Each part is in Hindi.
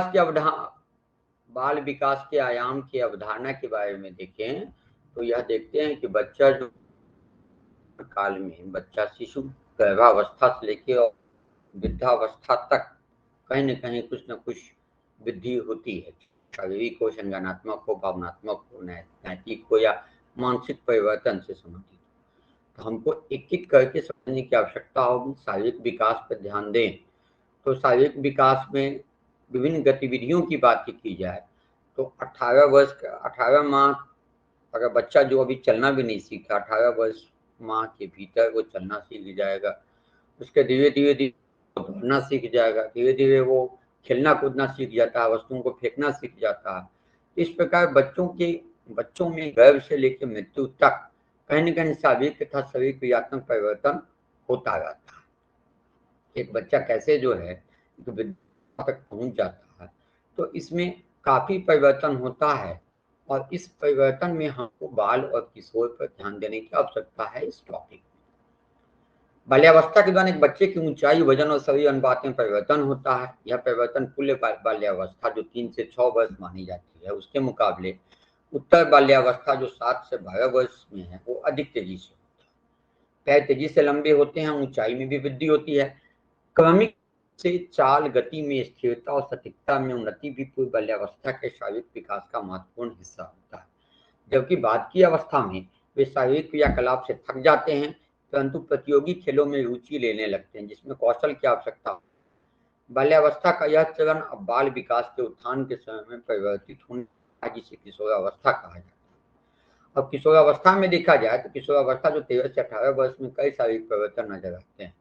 विकास की बाल विकास के आयाम की अवधारणा के बारे में देखें तो यह देखते हैं कि बच्चा जो काल में बच्चा शिशु गर्भावस्था से लेकर और वृद्धावस्था तक कहीं न कहीं कुछ न कुछ वृद्धि होती है। शारीरिक हो, संज्ञानात्मक हो, भावनात्मक हो, नैतिक हो या मानसिक परिवर्तन से संबंधित। तो हमको एक-एक करके समझने की आवश्यकता होगी। शारीरिक विकास पर ध्यान दें तो शारीरिक विकास में विभिन्न गतिविधियों की बात की जाए तो 18 माह अगर बच्चा जो अभी चलना भी नहीं सीखा, 18 वर्ष माह के भीतर वो चलना सीख जाएगा। उसके धीरे-धीरे दौड़ना सीख जाएगा, धीरे-धीरे वो खेलना कूदना सीख जाता है, वस्तुओं को फेंकना सीख जाता है। इस प्रकार बच्चों में गर्भ से लेकर मृत्यु तक कहीं न कहीं शारीरिक तथा शरीर क्रियात्मक परिवर्तन होता रहता है। एक बच्चा कैसे जो है वृद्धावस्था तक पहुँच जाता है, तो इसमें काफ़ी परिवर्तन होता है और इस परिवर्तन में हमको बाल और किशोर पर ध्यान देने की आवश्यकता है इस टॉपिक में। बाल्यावस्था के दौरान एक बच्चे की ऊंचाई, वजन और शरीर अनुपात में परिवर्तन होता है। यह परिवर्तन कुल बाल्यावस्था जो 3 से 6 वर्ष मानी जाती है, उसके मुकाबले उत्तर बाल्यावस्था जो 7 से 12 वर्ष में है, वो अधिक तेजी से होता है। पैर तेजी से लंबे होते हैं, ऊंचाई में भी वृद्धि होती है। क्रमिक से चाल, गति में स्थिरता और सटीकता में उन्नति भी पूर्व बाल्यावस्था के शारीरिक विकास का महत्वपूर्ण हिस्सा होता है। जबकि बाद की अवस्था में वे शारीरिक क्रियाकलाप से थक जाते हैं, परंतु प्रतियोगी खेलों में रुचि लेने लगते हैं, जिसमें कौशल की आवश्यकता होती है। बाल्यावस्था का यह चरण अब बाल विकास के उत्थान के समय में परिवर्तित होने लगता है, जिसे किशोरावस्था कहा जाता है। अब किशोरावस्था में देखा जाए तो किशोरावस्था जो 13 से 18 वर्ष में कई शारीरिक परिवर्तन नजर आते हैं,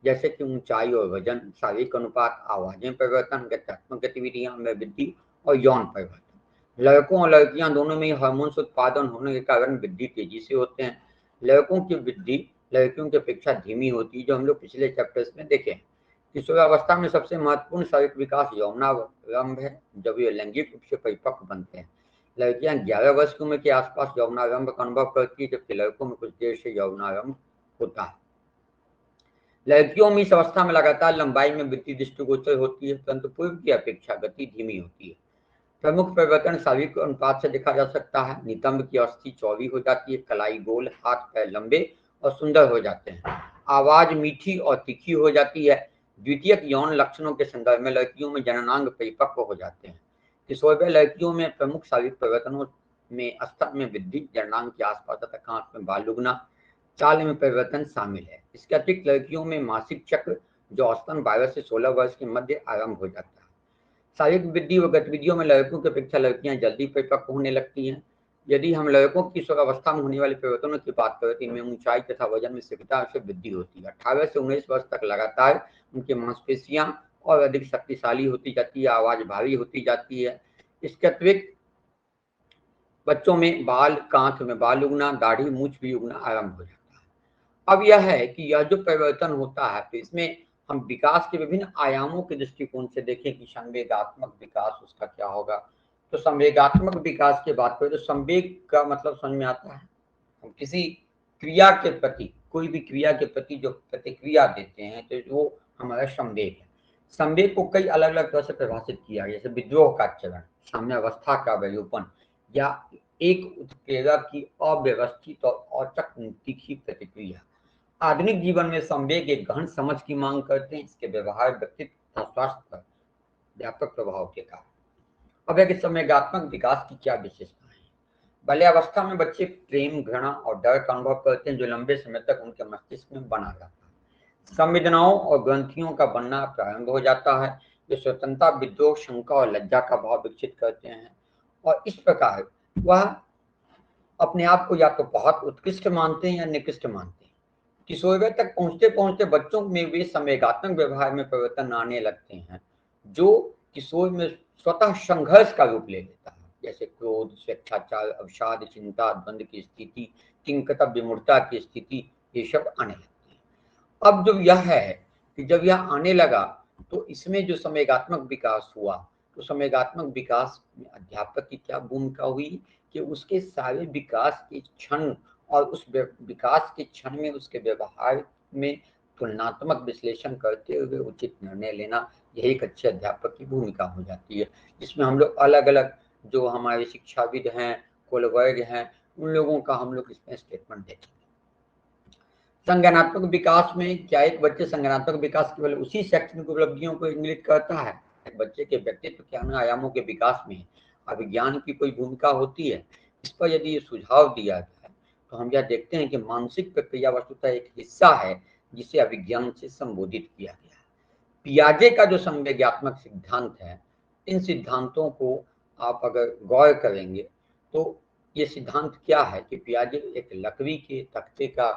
जैसे कि ऊंचाई और वजन, शारीरिक अनुपात, आवाज में परिवर्तन, गत्यात्मक गतिविधियां में वृद्धि और यौन परिवर्तन। लड़कों और लड़कियां दोनों में हार्मोन्स उत्पादन होने के कारण वृद्धि तेजी से होते हैं। लड़कों की वृद्धि लड़कियों की अपेक्षा धीमी होती है, जो हम लोग पिछले चैप्टर्स में देखे। किशोरावस्था में सबसे महत्वपूर्ण शारीरिक विकास यौवनारंभ है, जब ये लैंगिक रूप से परिपक्व बनते हैं। लड़कियां 11 वर्ष की उम्र के आसपास यौवनारंभ का अनुभव करती है, जबकि लड़कों में कुछ देर से यौवनारंभ होता है। लड़कियों में इस अवस्था में लगातार लंबाई में वृद्धि दृष्टिगोचर होती है, परंतु पूर्व की अपेक्षा गति धीमी होती है। प्रमुख परिवर्तन शारीरिक अनुपात से देखा जा सकता है। नितंब की अस्थि चौड़ी हो जाती है, कलाई गोल, हाथ पैर लंबे और सुंदर हो जाते हैं। आवाज मीठी और तीखी हो जाती है। द्वितीयक यौन लक्षणों के संदर्भ में लड़कियों में जननांग परिपक्व हो जाते हैं। किशोरवय लड़कियों में प्रमुख शारीरिक परिवर्तनों में स्तन में वृद्धि, जननांग के आसपास तथा आंख में बाल उगना, चाल में परिवर्तन शामिल है। इसके अतिरिक्त लड़कियों में मासिक चक्र जो औसतन 12 से 16 वर्ष के मध्य आरंभ हो जाता है। शारीरिक वृद्धि व गतिविधियों में लड़कों की अपेक्षा लड़कियां जल्दी परिपक्व होने लगती हैं। यदि हम लड़कों की किशोरावस्था में होने वाले परिवर्तनों की बात करें तो इनमें ऊंचाई तथा वजन में शीघ्रता से वृद्धि होती है। 18 से 19 वर्ष तक लगातार उनकी मांसपेशियां और अधिक शक्तिशाली होती जाती है, आवाज भारी होती जाती है। इसके अतिरिक्त बच्चों में बाल, कांख में बाल उगना, दाढ़ी मूछ भी उगना आरंभ हो जाता है। अब यह है कि यह जो परिवर्तन होता है तो इसमें हम विकास के विभिन्न आयामों के दृष्टिकोण से देखें कि संवेगात्मक विकास उसका क्या होगा। तो संवेगात्मक विकास की बात करें तो संवेग का मतलब समझ में आता है, हम किसी क्रिया के प्रति, कोई भी क्रिया के प्रति जो प्रतिक्रिया देते हैं तो वो हमारा संवेग है। संवेग को कई अलग अलग तरह से परिभाषित किया गया, जैसे विद्रोह का चरण, साम्यावस्था का विलोपन या एक उत्प्रेरक की अव्यवस्थित और औचक तीखी प्रतिक्रिया। आधुनिक जीवन में संवेग एक गहन समझ की मांग करते हैं। इसके व्यवहार, व्यक्तित्व तथा स्वास्थ्य पर व्यापक प्रभाव के कारण। अब है कि संवेगात्मक विकास की क्या विशेषताएं हैं। बाल्यावस्था में बच्चे प्रेम, घृणा और डर का अनुभव करते हैं, जो लंबे समय तक उनके मस्तिष्क में बना रहता है। संवेदनाओं और ग्रंथियों का बनना प्रारंभ हो जाता है, जो स्वतंत्रता, विद्रोह, शंका और लज्जा का भाव विकसित करते हैं और इस प्रकार वह अपने आप को या तो बहुत उत्कृष्ट मानते हैं या निकृष्ट मानते हैं। किशोरवय तक पहुंचते पहुंचते बच्चों में वे संवेगात्मक व्यवहार में परिवर्तन आने लगते हैं, जो किशोर में स्वतः संघर्ष का रूप ले लेता है, जैसे क्रोध, स्वेच्छाचार, अवसाद, चिंता, द्वंद्व की स्थिति, किंकर्तव्य विमूढ़ता की स्थिति, ये सब आने लगते हैं। अब जो यह है कि जब यह आने लगा तो इसमें जो संवेगात्मक विकास हुआ, तो संवेगात्मक विकास में अध्यापक की क्या भूमिका हुई कि उसके सारे विकास के क्षण और उस विकास के क्षण में उसके व्यवहार में तुलनात्मक विश्लेषण करते हुए उचित निर्णय लेना, यही एक अच्छे अध्यापक की भूमिका हो जाती है, जिसमें हम लोग अलग अलग जो हमारे शिक्षाविद हैं, कोलवर्ग हैं, उन लोगों का हम लोग इसमें स्टेटमेंट देखेंगे। संज्ञानात्मक विकास में क्या एक बच्चे संज्ञानात्मक विकास केवल उसी शैक्षणिक उपलब्धियों को इंगित करता है? बच्चे के व्यक्तित्व के अन्य आयामों के विकास में अभिज्ञान की कोई भूमिका होती है? इस पर यदि ये सुझाव दिया गया है तो हम यह देखते हैं कि मानसिक प्रक्रिया वस्तुतः एक हिस्सा है जिसे अभिज्ञान से संबोधित किया गया है। पियाजे का जो संवेगात्मक सिद्धांत है, इन सिद्धांतों को आप अगर गौर करेंगे तो ये सिद्धांत क्या है कि पियाजे एक लकड़ी के तख्ते का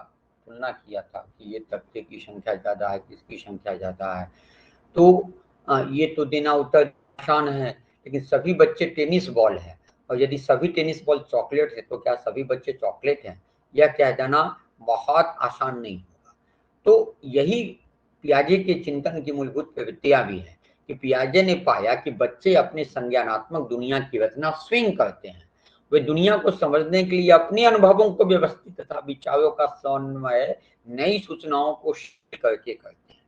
तुलना किया था कि ये तख्ते की संख्या ज्यादा है, किसकी संख्या ज्यादा है। तो ये तो देना उत्तर आसान है, लेकिन सभी बच्चे टेनिस बॉल है और यदि सभी टेनिस बॉल चॉकलेट है तो क्या सभी बच्चे चॉकलेट हैं? यह कह देना बहुत आसान नहीं होगा। तो यही पियाजे के चिंतन की मूलभूत प्रवृत्तियां भी है कि पियाजे ने पाया कि बच्चे अपने संज्ञानात्मक दुनिया की रचना स्वयं करते हैं। वे दुनिया को समझने के लिए अपने अनुभवों को व्यवस्थित तथा विचारों का समन्वय नई सूचनाओं को करके करते हैं।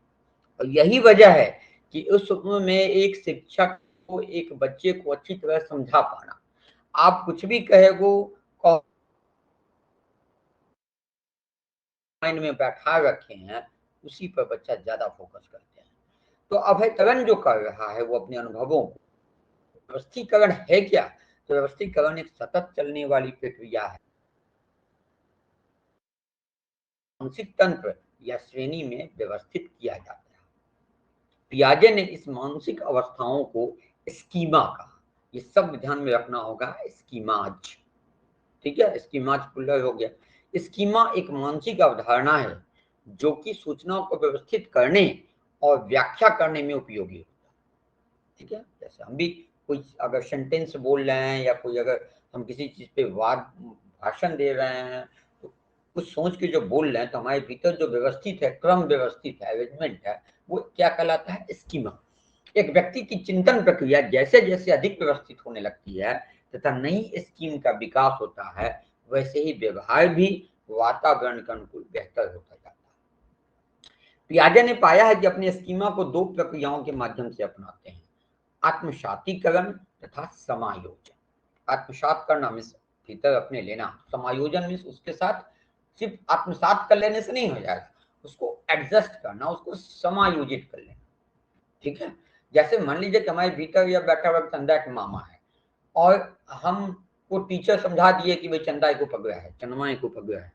और यही वजह है कि उस उम्र में एक शिक्षक को एक बच्चे को अच्छी तरह समझा पाना, आप कुछ भी कहेगो माइंड में बैठा रखे हैं, उसी पर बच्चा ज्यादा फोकस करते हैं। तो अभयतरण जो कर रहा है वो अपने अनुभवों को व्यवस्थीकरण है क्या? तो व्यवस्थीकरण एक सतत चलने वाली प्रक्रिया है, मानसिक तंत्र या श्रेणी में व्यवस्थित किया जाता है। पियाजे ने इस मानसिक अवस्थाओं को स्कीमा कहा। ये सब ध्यान में रखना होगा, स्कीमाज, ठीक है, स्कीमाज पुलर हो गया। स्कीमा एक मानसिक अवधारणा है जो कि सूचनाओं को व्यवस्थित करने और व्याख्या करने में उपयोगी होता है, ठीक है। जैसे हम भी कोई अगर सेंटेंस बोल रहे हैं या कोई अगर हम किसी चीज पे वाद भाषण दे रहे हैं तो कुछ सोच के जो बोल रहे हैं तो हमारे भीतर जो व्यवस्थित है, क्रम व्यवस्थित है, अरेंजमेंट है, वो क्या कहलाता है? स्कीमा। एक व्यक्ति की चिंतन प्रक्रिया जैसे जैसे अधिक व्यवस्थित होने लगती है तथा नई स्कीम का विकास होता है, वैसे ही व्यवहार भी वातावरण के अनुकूल बेहतर होता जाता है। पियाजे ने पाया है कि अपने स्कीमा को दो प्रक्रियाओं के माध्यम से अपनाते हैं, आत्मसातीकरण तथा समायोजन। आत्मसात करना मीन्स भीतर अपने लेना, समायोजन मीन्स उसके साथ सिर्फ आत्मसात कर लेने से नहीं हो जाएगा, उसको एडजस्ट करना, उसको समायोजित कर लेना, ठीक है। जैसे मान लीजिए कि हमारे भीतर यह बैठा हुआ चंदा एक मामा है और हमको टीचर समझा दिए कि भाई चंदा एक उपग्रह है, चंद्रमा एक उपग्रह है।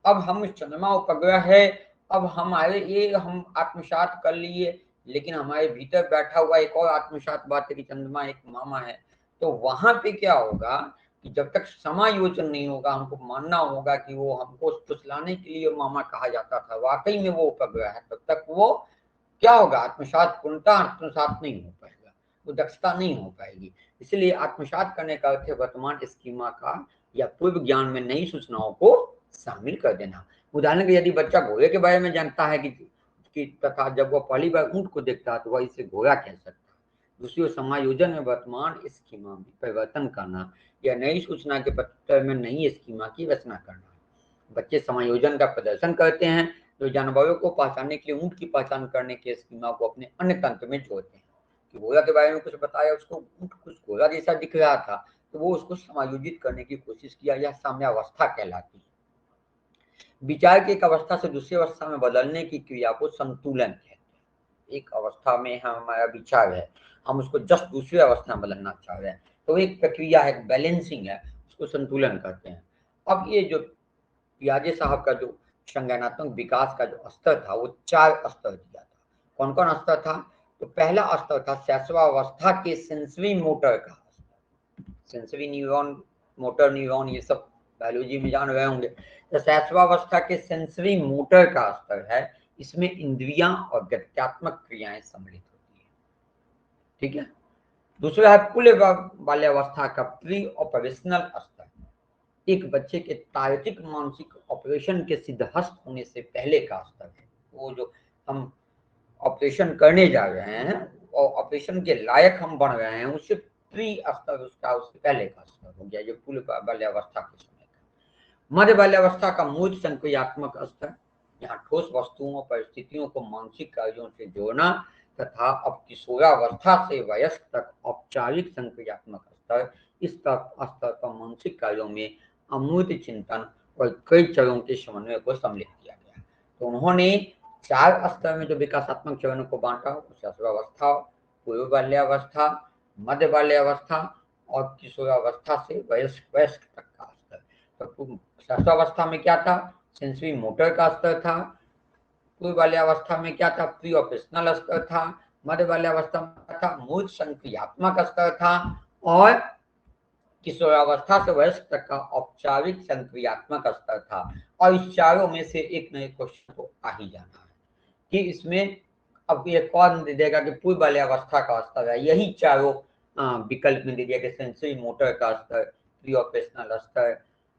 अब हम चंद्रमा उपग्रह है, अब हमारे ये हम आत्मसात कर लिए, लेकिन हमारे भीतर बैठा हुआ एक और आत्मसात बात है कि चंद्रमा एक मामा है। तो वहां पे क्या होगा कि जब तक समायोजन नहीं होगा, हमको मानना होगा कि वो हमको फुसलाने के लिए मामा कहा जाता था, वाकई में वो उपग्रह है, तब तक वो क्या होगा? आत्मसात, पूर्णतः आत्मसात नहीं हो पाएगा, वो दक्षता नहीं हो पाएगी। इसलिए आत्मसात करने का अर्थ है वर्तमान स्कीमा का या पूर्व ज्ञान में नई सूचनाओं को शामिल कर देना। उदाहरण के यदि बच्चा घोड़े के बारे में जानता है कि तथा जब वह पहली बार ऊंट को देखता है तो वह इसे घोड़ा कह सकता है। दूसरी ओर समायोजन में वर्तमान स्कीमा में परिवर्तन करना या नई सूचना के पत्र में नई स्कीमा की रचना करना। बच्चे समायोजन का प्रदर्शन करते हैं जो जानवरों को पहचानने के लिए ऊंट की पहचान करने के स्कीमा को अपने अन्य तंत्र में जोड़ते हैं। कि घोड़ा के बारे में कुछ बताया, उसको ऊंट कुछ घोड़ा जैसा दिख रहा था तो वो उसको समायोजित करने की कोशिश किया, यह साम्यावस्था कहलाती है। विचार की एक अवस्था से दूसरी अवस्था में बदलने की क्रिया को संतुलन कहते हैं। एक अवस्था में हमारा विचार है, हम उसको जस्ट दूसरी अवस्था में बदलना चाह रहे हैं, तो एक प्रक्रिया है, बैलेंसिंग है, उसको संतुलन कहते हैं। अब ये जो पियाजे साहब का जो संज्ञानात्मक विकास का जो स्तर था वो 4 स्तर दिया था। कौन कौन स्तर था? तो पहला स्तर था शैशवावस्था के सेंसरी मोटर का। सेंसरी न्यूरॉन, मोटर न्यूरॉन, ये सब बायोलॉजी में जान रहे होंगे। तो शैशवावस्था के सेंसरी मोटर का स्तर है, इसमें इंद्रियां और गत्यात्मक क्रियाएं सम्मिलित होती है, ठीक है। दूसरा है कुल बाल्यावस्था का प्री ऑपरेशनल स्तर, एक बच्चे के तार्किक मानसिक ऑपरेशन के सिद्धहस्त होने से पहले का स्तर है। वो जो हम ऑपरेशन करने जा रहे हैं और ऑपरेशन के लायक हम बन रहे हैं, उससे प्री स्तर उसका उससे पहले का स्तर हो गया, जो पूर्व बाल्यावस्था के समय का। मध्य बाल्यावस्था का मूल संक्रियात्मक स्तर, यहाँ ठोस वस्तुओं और परिस्थितियों को मानसिक कार्यों से जोड़ना तथा अब किशोरावस्था से वयस्क तक औपचारिक संक्रियात्मक स्तर, इस स्तर पर मानसिक कार्यों में अमूर्त चिंतन और कई चरणों के समन्वय को सम्मिलित किया गया। तो उन्होंने 4 स्तर में जो विकासात्मक चरणों को बांटा, शिशुरावस्था, पूर्व बाल्यावस्था, मध्य बाल्यावस्था और किशोरावस्था से वयस्क तक का स्तर। तो शिशुरावस्था में क्या था? सेंसरी मोटर का स्तर था। पूर्व बाल्यावस्था में क्या था? प्री ऑपरेशनल स्तर था। मध्य बाल्यावस्था में था मूल संक्रियात्मक स्तर था और किशोरावस्था से वयस्क तक का औपचारिक संक्रियात्मक स्तर था। और इस चारों में से एक नए क्वेश्चन को आ ही जाना है कि इसमें अब ये कौन दे देगा कि पूर्व बाल्यावस्था का स्तर है। यही चारों विकल्प में दे दिया कि सेंसरी मोटर का स्तर, प्री ऑपरेशनल स्तर,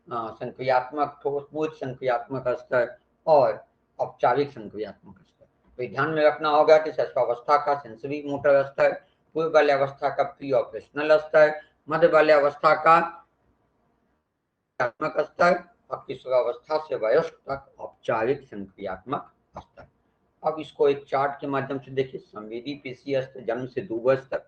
संक्रियात्मक ठोस मूल संक्रियात्मक स्तर और औपचारिक संक्रियात्मक स्तर। तो ध्यान में रखना होगा कि शिशुअवस्था का सेंसरी मोटर स्तर, पूर्व बाल्यावस्था का प्री ऑपरेशनल स्तर, मध्य बाल्यावस्था का संक्रियात्मक स्तर और किशोरावस्था से वयस्क तक औपचारिक संक्रियात्मक स्तर। अब इसको एक चार्ट के माध्यम से देखिए। संवेदी पेशी स्तर जन्म से 2 वर्ष तक,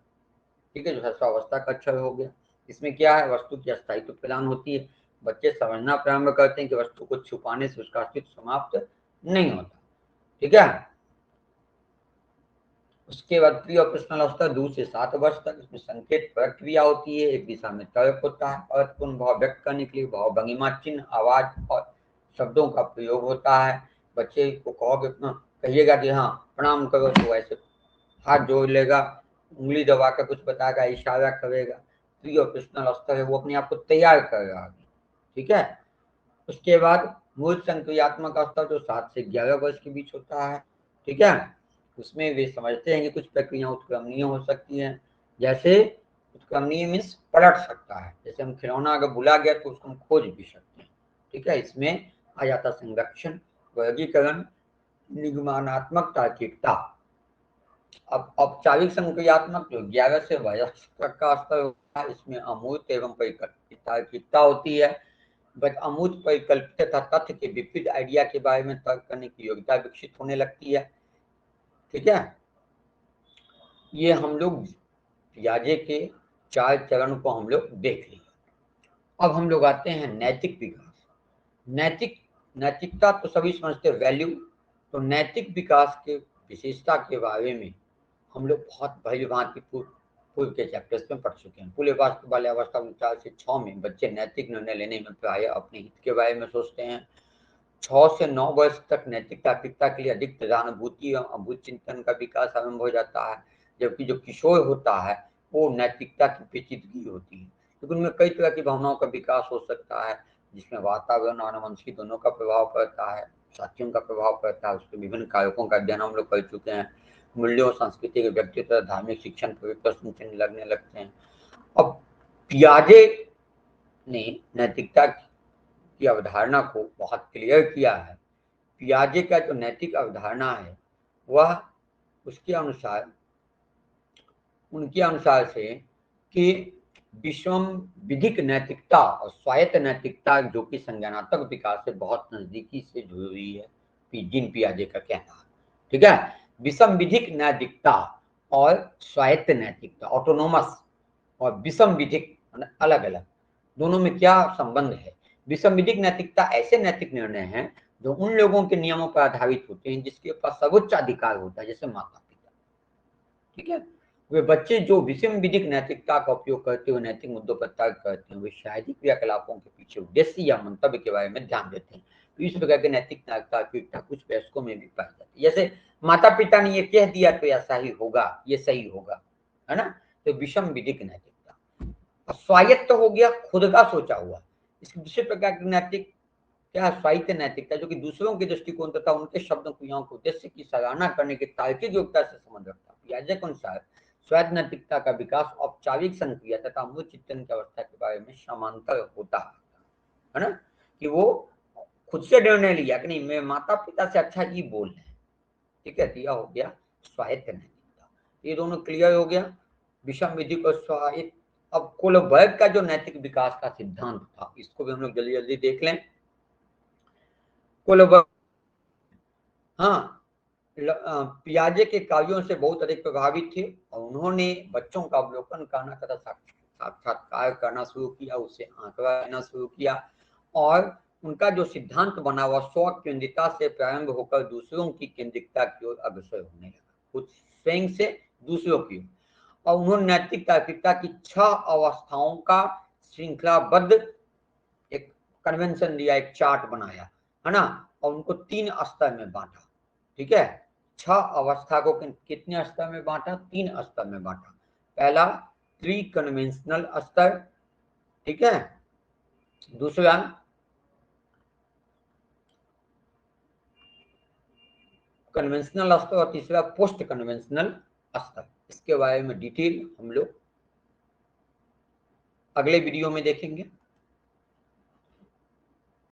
ठीक है, जो शिशुअवस्था का अक्षर हो गया। इसमें क्या है? वस्तु की अस्थायित्व प्रदान होती है। बच्चे समझना प्रारंभ करते हैं कि वस्तु को छुपाने से उसका अस्तित्व समाप्त नहीं होता, ठीक है। उसके बाद प्री ऑपरेशनल अवस्था 2 से 7 वर्ष तक, इसमें संकेत प्रक्रिया होती है, एक दिशा में तर्क होता है, अर्थपूर्ण भाव व्यक्त करने के लिए भाव भंगिमा चिन्ह, आवाज और शब्दों का प्रयोग होता है। बच्चे को कहोगे कहिएगा कि हाँ प्रणाम करो, तो ऐसे हाथ जोड़ लेगा, उंगली दबा कर कुछ बताएगा, इशारा करेगा। प्री ऑपरेशनल स्तर है, वो अपने आप को तैयार कर रहा है, ठीक है। उसके बाद मूल संक्रियात्मक स्तर जो 7 से 11 वर्ष के बीच होता है, ठीक है। उसमें वे समझते हैं कि कुछ प्रक्रिया उत्क्रमणीय हो सकती हैं। जैसे उत्क्रमणीय मीन्स पलट सकता है, जैसे हम खिलौना अगर भुला गया तो उसको हम खोज भी सकते हैं, ठीक है। इसमें आ जाता संरक्षण, वर्गीकरण, निगमनात्मक तार्किकता। अब औपचारिक संक्रियात्मक जो 11 से वयस्क तक का स्तर होता है, इसमें अमूर्त एवं परिकल्पित तार्किकता होती है। बट अमूर्त परिकल्पित तथा तथ्य के विपरीत आइडिया के बारे में तर्क करने की योग्यता विकसित होने लगती है, ठीक है। ये हम लोग पियाजे के 4 चरण को हम लोग देख लिए। अब हम लोग आते हैं नैतिक विकास। नैतिकता तो सभी समझते हैं, वैल्यू। तो नैतिक विकास के विशेषता के बारे में हम लोग बहुत भली भांति पूर्व के चैप्टर्स में पढ़ चुके हैं। पूर्व बाल्यावस्था 4 से 6 में बच्चे नैतिक निर्णय लेने में प्राय अपने हित के बारे में सोचते हैं। 6 से 9 वर्ष तक नैतिक तार्किकता के लिए अधिक सहानुभूति और अभूत चिंतन का विकास आरंभ हो जाता है। जबकि जो किशोर होता है वो नैतिकता की पेचीदगी होती है, क्योंकि उनमें कई तरह की भावनाओं का विकास हो सकता है, जिसमें वातावरण और अनुवंशिकी दोनों का प्रभाव पड़ता है, साथियों का प्रभाव पड़ता है। उसके विभिन्न कारकों का अध्ययन हम लोग कर चुके हैं। मूल्यों, संस्कृति के व्यक्तित्व, धार्मिक शिक्षण पर प्रश्न चिन्ह लगने लगते हैं। अब पियाजे ने नैतिकता की अवधारणा को बहुत क्लियर किया है। पियाजे का जो नैतिक अवधारणा है वह उसके अनुसार, उनके अनुसार से कि विषम विधिक नैतिकता और स्वायत्त नैतिकता जो कि संज्ञानात्मक विकास से बहुत नजदीकी से जुड़ी हुई है, जीन पियाजे का कहना है, ठीक है। विषम विधिक नैतिकता और स्वायत्त नैतिकता, ऑटोनोमस और विषम विधिक अलग अलग, दोनों में क्या संबंध है? विषम विधिक नैतिकता ऐसे नैतिक निर्णय हैं जो उन लोगों के नियमों पर आधारित होते हैं जिसके पास सर्वोच्च अधिकार होता है, जैसे माता पिता, ठीक है। वे बच्चे जो विषम विधिक नैतिकता का उपयोग करते हुए नैतिक मुद्दों पर तर्क करते हैं, वे शारीरिक क्रियाकलापों के पीछे उद्देश्य या मंतव्य के बारे में ध्यान देते हैं। तो इस प्रकार के नैतिक तार्किकता कुछ वयस्कों में भी पाई जाती है। जैसे माता पिता ने ये कह दिया तो ऐसा ही होगा, ये सही होगा, है ना। तो विषम विधिक नैतिकता। स्वायत्त हो गया, खुद का सोचा हुआ। इसी प्रकार की नैतिक क्या? स्वायत्त नैतिकता, जो कि दूसरों के दृष्टिकोण तथा उनके शब्दों क्रियाओं के उद्देश्य की सराहना करने की तार्किक योग्यता से संबंध रखता है। पियाजे के अनुसार स्वायत्त नैतिकता का विकास औपचारिक संक्रिया तथा मूल चिंतन की अवस्था के बारे में समांतर होता है ना, कि वो खुद से निर्णय लिया कि नहीं, मैं माता पिता से अच्छा ही बोल रहे हैं, ठीक है। दिया हो गया स्वायत्त नैतिकता। ये दोनों क्लियर हो गया, विषम विधिक और स्वायत्त। अब कोलबर्ग का जो नैतिक विकास का सिद्धांत था, इसको भी हम लोग जल्दी जल्दी देख लें। कोलबर्ग हाँ, पियाजे के काव्यों से बहुत अधिक प्रभावित थे और उन्होंने बच्चों का अवलोकन करना तथा साक्षात्कार करना शुरू किया, उससे आंकड़ा लेना शुरू किया और उनका जो सिद्धांत बना वह स्व केंद्रिता से प्रारंभ होकर दूसरों की केंद्रिता की ओर अग्रसर होने लगा, खुद स्वयं से दूसरों की ओर। और उन्होंने नैतिक तार्किकता की 6 अवस्थाओं का श्रृंखलाबद्ध एक कन्वेंशन दिया, एक चार्ट बनाया, है ना, और उनको 3 स्तर में बांटा। ठीक है, 6 अवस्था को कितने स्तर में बांटा? 3 स्तर में बांटा। पहला प्री कन्वेंशनल स्तर, ठीक है, दूसरा कन्वेंशनल स्तर और तीसरा पोस्ट कन्वेंशनल स्तर। इसके बारे में डिटेल हम लोग अगले वीडियो में देखेंगे।